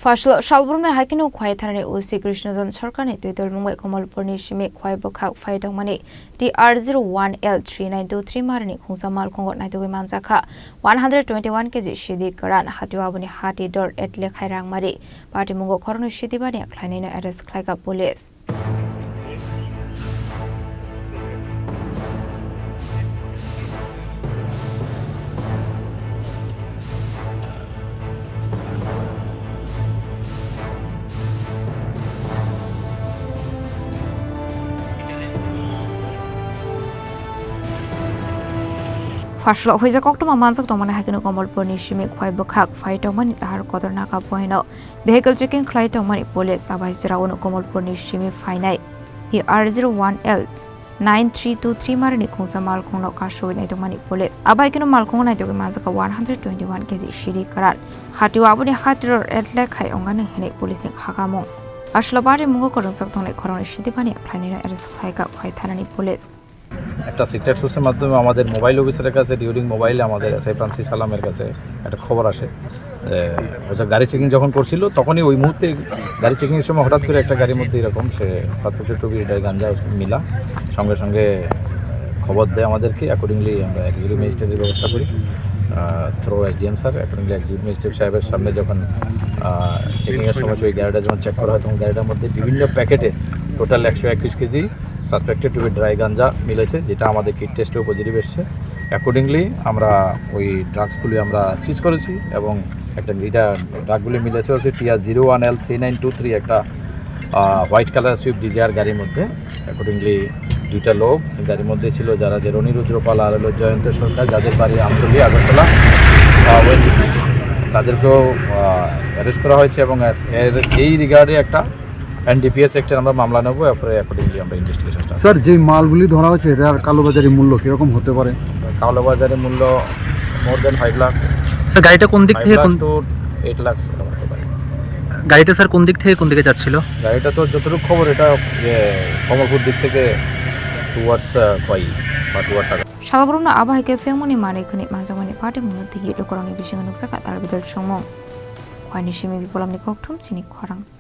Phasalo Salburum Haikheno Thanani Usi Krishnadhan Sarkar Twidulmwng Kamalpur Simi Khowai Bwkhak Phawi Tongmani DR01L3923 Marini Khungsa Malkhungo Naitogwi Manjakha 121kg Siddi Kwran Hatio Aboni Hatidhar Lakh Rangmari Patimungo Khoroknwi Siddi Baniya Khlainaino arrest Khlaika police. Phasalo Hoisa Koktoma Mansak Tongmani Haikheno Kamalpur Simi Khowai Bwkhak Phawi Tongmani Tahar Naka Haikheno vehicle checking Khlainaino police Abhaisura Kamalpur Simi Phainai DR01L9323 Marini Khungsa Malkhungo Naitogwi police Haikheno Malkhungo Naitogwi Manjakha 121kg Siddi Kwran Hatio Aboni Hatidhar Lakh police Hakamong Phasalo Patimungo Khorang Siddi Baniya Khlainaino arrest Thanani police. একটা secret সোর্সের মাধ্যমে আমাদের mobile অফিসারের কাছে during মোবাইলে আমাদের SI Francis সালামের কাছে একটা খবর আসে যে গাড়ি চেকিং যখন করছিল তখনই ওই মুহূর্তে গাড়ি চেকিংয়ের সময় হঠাৎ করে একটা গাড়ির মধ্যে এরকম সে সাসপেক্টেড টু বি গাঞ্জা মিলা সঙ্গে সঙ্গে খবর দেয় আমাদেরকে অ্যাকর্ডিংলি আমরা এক্সিকিউটিভ ম্যাজিস্ট্রেটের ব্যবস্থা করি through SDM sir accordingly executive magistrate সাহেবের সামনে যখন চেকিংয়ের সময় ওই গাড়িটা যখন চেক করা হয় তখন গাড়িটার মধ্যে বিভিন্ন প্যাকেটে total 121 KG suspected to be dry ganja মিলেছে যেটা আমাদের কিট টেস্টেও পজিটিভ এসছে অ্যাকর্ডিংলি আমরা ওই ড্রাগসগুলি আমরা সিজ করেছি এবং একটা এটা ড্রাগগুলি মিলেছে হচ্ছে TR01L3923 একটা হোয়াইট কালার সুইফট ডিজায়ার গাড়ির মধ্যে অ্যাকর্ডিংলি দুইটা লোক গাড়ির মধ্যে ছিল যারা যে রণিরুদ্রপাল আর হলো জয়ন্ত সরকার যাদের বাড়ি আমতলী আগরতলা ওএনজিসি তাদেরকেও অ্যারেস্ট করা হয়েছে এবং এই রিগার্ডে একটা এনডিপিএস সেক্টর আমরা মামলা নেব এরপরে অ্যাকর্ডিংলি আমরা ইনভেস্টিগেশন স্টার্ট স্যার যেই মালগুলি ধরা হচ্ছে এর কালোবাজারি মূল্য কীরকম হতে পারে কালোবাজারি মূল্য মোর দেন 5 লাখ স্যার গাড়িটা কোন দিক থেকে 8 লাখ হতে পারে গাড়িটা স্যার কোন দিক থেকে কোন দিকে যাচ্ছিল গাড়িটা তো যতটুকু খবর এটা যে কমলপুর দিক থেকে টুয়ার্ডস খোয়াই বা towards Salburum na Aboni Phengmoni Marini Manjakha Patimungo Khorang Khoroknwi Khorang Khorang Khorang Khorang Khorang Khorang Khorang Khorang Khorang Khorang Khorang Khorang Khorang Khorang Khorang Khorang Khorang Khorang Khorang